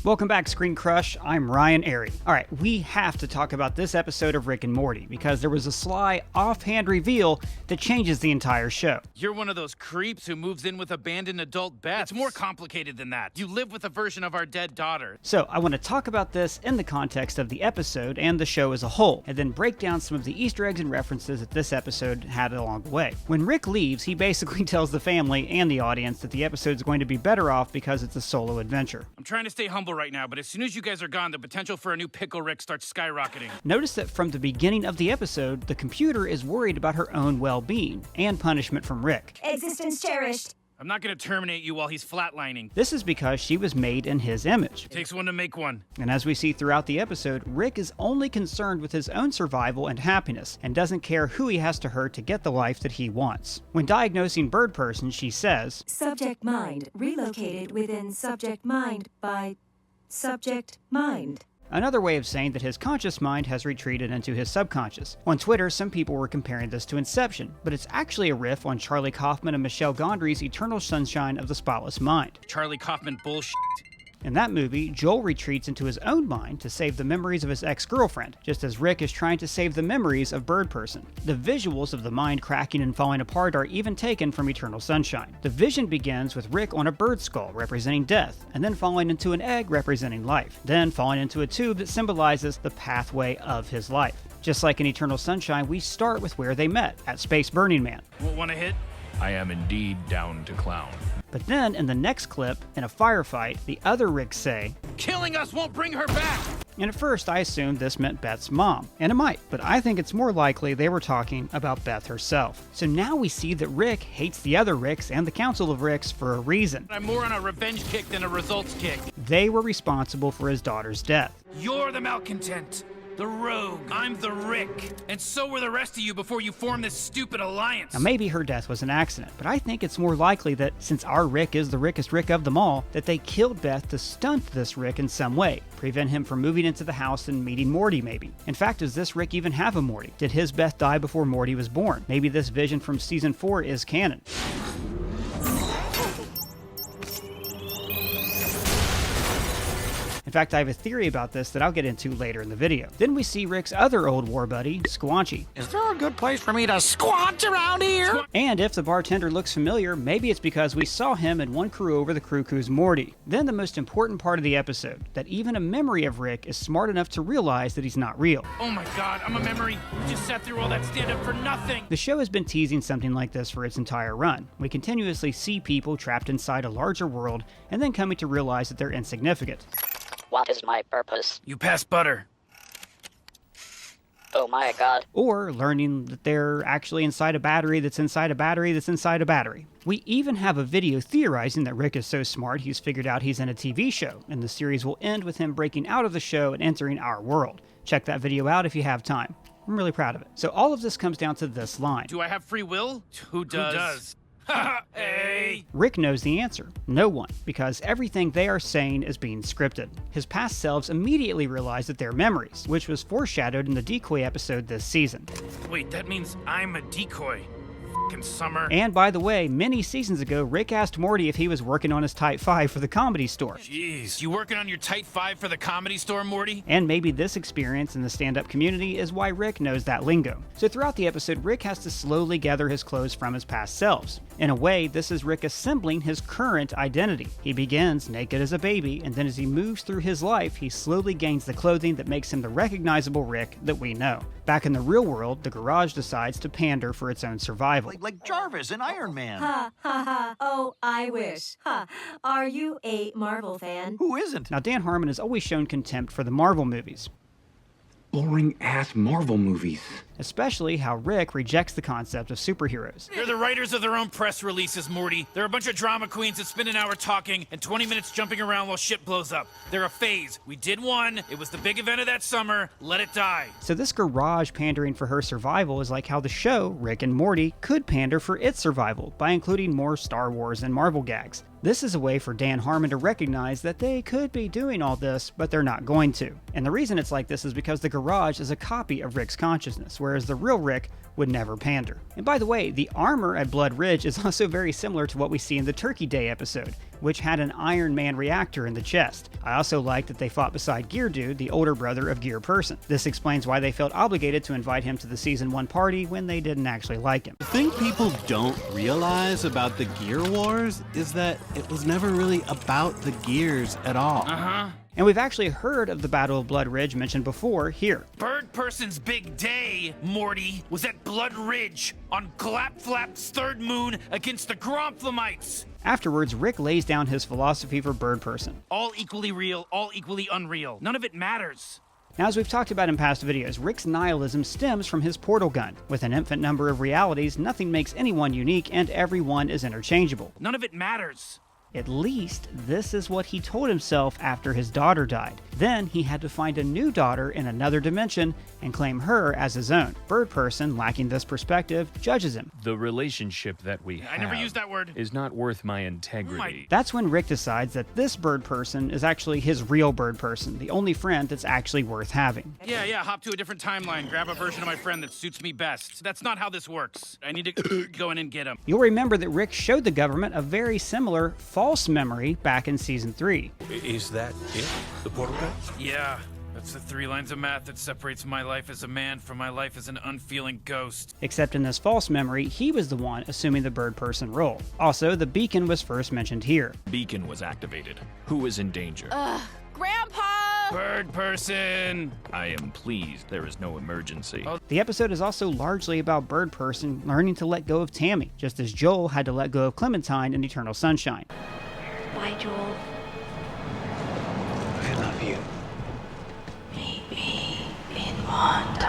Welcome back, Screen Crush. I'm Ryan Airy. Alright, we have to talk about this episode of Rick and Morty because there was a sly, offhand reveal that changes the entire show. You're one of those creeps who moves in with abandoned adult Beth. It's more complicated than that. You live with a version of our dead daughter. So, I want to talk about this in the context of the episode and the show as a whole, and then break down some of the Easter eggs and references that this episode had along the way. When Rick leaves, he basically tells the family and the audience that the episode's going to be better off because it's a solo adventure. I'm trying to stay humble right now, but as soon as you guys are gone, the potential for a new Pickle Rick starts skyrocketing. Notice that from the beginning of the episode, the computer is worried about her own well-being and punishment from Rick. Existence cherished. I'm not going to terminate you while he's flatlining. This is because she was made in his image. It takes one to make one. And as we see throughout the episode, Rick is only concerned with his own survival and happiness, and doesn't care who he has to hurt to get the life that he wants. When diagnosing Bird Person, she says, Subject mind relocated within subject mind by subject mind. Another way of saying that his conscious mind has retreated into his subconscious. On Twitter, some people were comparing this to Inception, but it's actually a riff on Charlie Kaufman and Michelle Gondry's Eternal Sunshine of the Spotless Mind. Charlie Kaufman bullshit. In that movie, Joel retreats into his own mind to save the memories of his ex-girlfriend, just as Rick is trying to save the memories of Bird Person. The visuals of the mind cracking and falling apart are even taken from Eternal Sunshine. The vision begins with Rick on a bird skull representing death, and then falling into an egg representing life, then falling into a tube that symbolizes the pathway of his life. Just like in Eternal Sunshine, we start with where they met, at Space Burning Man. Want a hit? I am indeed down to clown. But then, in the next clip, in a firefight, the other Ricks say, Killing us won't bring her back! And at first I assumed this meant Beth's mom, and it might, but I think it's more likely they were talking about Beth herself. So now we see that Rick hates the other Ricks and the Council of Ricks for a reason. I'm more on a revenge kick than a results kick. They were responsible for his daughter's death. You're the malcontent. The rogue. I'm the Rick. And so were the rest of you before you formed this stupid alliance. Now maybe her death was an accident, but I think it's more likely that since our Rick is the Rickest Rick of them all, that they killed Beth to stunt this Rick in some way, prevent him from moving into the house and meeting Morty maybe. In fact, does this Rick even have a Morty? Did his Beth die before Morty was born? Maybe this vision from season 4 is canon. In fact, I have a theory about this that I'll get into later in the video. Then we see Rick's other old war buddy, Squanchy. Is there a good place for me to squanch around here? And if the bartender looks familiar, maybe it's because we saw him in One Crew Over the Crew-Crew's Morty. Then the most important part of the episode, that even a memory of Rick is smart enough to realize that he's not real. Oh my god, I'm a memory. We just sat through all that stand-up for nothing. The show has been teasing something like this for its entire run. We continuously see people trapped inside a larger world and then coming to realize that they're insignificant. What is my purpose? You pass butter. Oh my god. Or learning that they're actually inside a battery that's inside a battery that's inside a battery. We even have a video theorizing that Rick is so smart he's figured out he's in a TV show, and the series will end with him breaking out of the show and entering our world. Check that video out if you have time. I'm really proud of it. So all of this comes down to this line. Do I have free will? Who does? Hey! Rick knows the answer. No one, because everything they are saying is being scripted. His past selves immediately realize that they're memories, which was foreshadowed in the decoy episode this season. Wait, that means I'm a decoy. F***ing Summer. And by the way, many seasons ago, Rick asked Morty if he was working on his Type 5 for the Comedy Store. Jeez, you working on your Type 5 for the Comedy Store, Morty? And maybe this experience in the stand-up community is why Rick knows that lingo. So throughout the episode, Rick has to slowly gather his clothes from his past selves. In a way, this is Rick assembling his current identity. He begins naked as a baby, and then as he moves through his life, he slowly gains the clothing that makes him the recognizable Rick that we know. Back in the real world, the garage decides to pander for its own survival. Like Jarvis in Iron Man. Ha ha ha. Oh, I wish. Ha. Are you a Marvel fan? Who isn't? Now, Dan Harmon has always shown contempt for the Marvel movies. Boring-ass Marvel movies. Especially how Rick rejects the concept of superheroes. They're the writers of their own press releases, Morty. They're a bunch of drama queens that spend an hour talking and 20 minutes jumping around while shit blows up. They're a phase. We did one. It was the big event of that summer. Let it die. So this garage pandering for her survival is like how the show, Rick and Morty, could pander for its survival by including more Star Wars and Marvel gags. This is a way for Dan Harmon to recognize that they could be doing all this, but they're not going to. And the reason it's like this is because the garage is a copy of Rick's consciousness, whereas the real Rick would never pander. And by the way, the armor at Blood Ridge is also very similar to what we see in the Turkey Day episode, which had an Iron Man reactor in the chest. I also like that they fought beside Gear Dude, the older brother of Gear Person. This explains why they felt obligated to invite him to the Season 1 party when they didn't actually like him. The thing people don't realize about the Gear Wars is that it was never really about the gears at all. And we've actually heard of the Battle of Blood Ridge mentioned before here. Bird Person's big day, Morty, was at Blood Ridge on Glapflap's third moon against the Gromflamites. Afterwards, Rick lays down his philosophy for Bird Person. All equally real, all equally unreal. None of it matters. Now, as we've talked about in past videos, Rick's nihilism stems from his portal gun. With an infinite number of realities, nothing makes anyone unique and everyone is interchangeable. None of it matters. At least, this is what he told himself after his daughter died. Then, he had to find a new daughter in another dimension and claim her as his own. Bird Person, lacking this perspective, judges him. The relationship that we have I never used that word. is not worth my integrity. That's when Rick decides that this Bird Person is actually his real Bird Person, the only friend that's actually worth having. Yeah, hop to a different timeline, grab a version of my friend that suits me best. That's not how this works. I need to go in and get him. You'll remember that Rick showed the government a very similar false memory back in Season 3. Is that it? The portal gun? Yeah, that's the 3 lines of math that separates my life as a man from my life as an unfeeling ghost. Except in this false memory, he was the one assuming the Bird Person role. Also, the beacon was first mentioned here. Beacon was activated. Who is in danger? Grandpa! Bird Person! I am pleased there is no emergency. The episode is also largely about Bird Person learning to let go of Tammy, just as Joel had to let go of Clementine in Eternal Sunshine. Bye, Joel. I love you. Maybe in Montauk.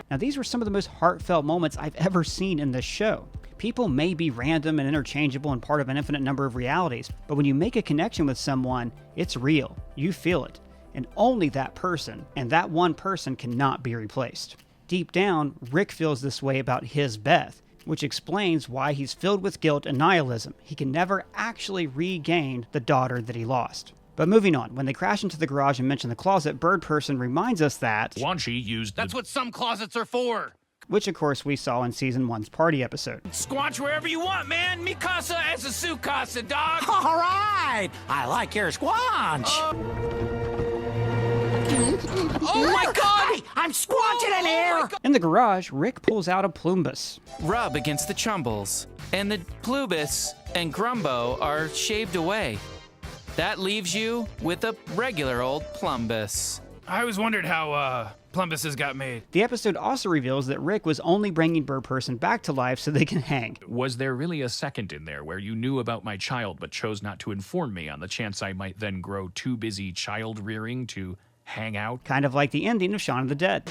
Now, these were some of the most heartfelt moments I've ever seen in this show. People may be random and interchangeable and part of an infinite number of realities, but when you make a connection with someone, it's real. You feel it. And only that person, and that one person cannot be replaced. Deep down, Rick feels this way about his Beth, which explains why he's filled with guilt and nihilism. He can never actually regain the daughter that he lost. But moving on, when they crash into the garage and mention the closet, Bird Person reminds us that Wanshi used That's what some closets are for. which of course we saw in Season 1's party episode. Squanch wherever you want, man. Mi casa es a su casa, dog. All right. I like your squanch. Oh my god! Hey, I'm squanching in here. In the garage, Rick pulls out a plumbus. Rub against the chumbles, and the plubus and grumbo are shaved away. That leaves you with a regular old plumbus. I always wondered how, plumbuses got made. The episode also reveals that Rick was only bringing Bird Person back to life so they can hang. Was there really a second in there where you knew about my child but chose not to inform me on the chance I might then grow too busy child rearing to hang out? Kind of like the ending of Shaun of the Dead.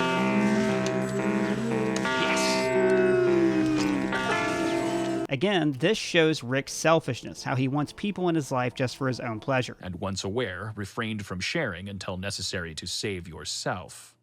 Again, this shows Rick's selfishness, how he wants people in his life just for his own pleasure. And once aware, refrained from sharing until necessary to save yourself.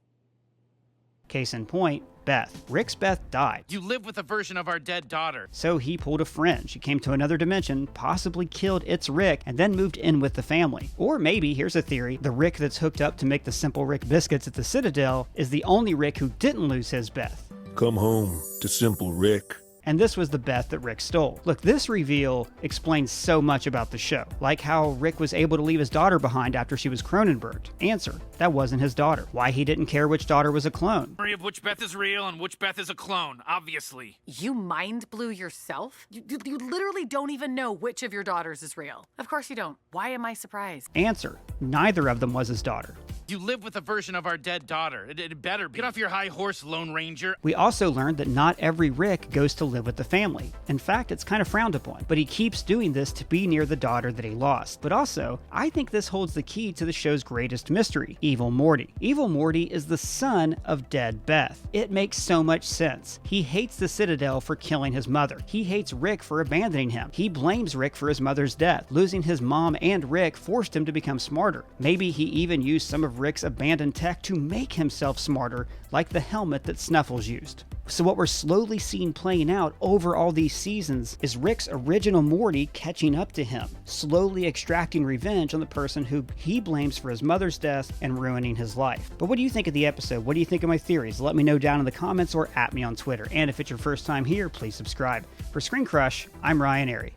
Case in point, Beth. Rick's Beth died. You live with a version of our dead daughter. So he pulled a friend. She came to another dimension, possibly killed its Rick, and then moved in with the family. Or maybe, here's a theory, the Rick that's hooked up to make the Simple Rick biscuits at the Citadel is the only Rick who didn't lose his Beth. Come home to Simple Rick. And this was the Beth that Rick stole. Look, this reveal explains so much about the show. Like how Rick was able to leave his daughter behind after she was Cronenberged. Answer, that wasn't his daughter. Why he didn't care which daughter was a clone. Memory of which Beth is real and which Beth is a clone, obviously. You mind blew yourself? You literally don't even know which of your daughters is real. Of course you don't. Why am I surprised? Answer, neither of them was his daughter. You live with a version of our dead daughter. It better be. Get off your high horse, Lone Ranger. We also learned that not every Rick goes to live with the family. In fact, it's kind of frowned upon, but he keeps doing this to be near the daughter that he lost. But also, I think this holds the key to the show's greatest mystery, Evil Morty. Evil Morty is the son of dead Beth. It makes so much sense. He hates the Citadel for killing his mother. He hates Rick for abandoning him. He blames Rick for his mother's death. Losing his mom and Rick forced him to become smarter. Maybe he even used some of of Rick's abandoned tech to make himself smarter, like the helmet that Snuffles used. So what we're slowly seeing playing out over all these seasons is Rick's original Morty catching up to him, slowly extracting revenge on the person who he blames for his mother's death and ruining his life. But what do you think of the episode? What do you think of my theories? Let me know down in the comments or at me on Twitter. And if it's your first time here, please subscribe. For Screen Crush, I'm Ryan Airy.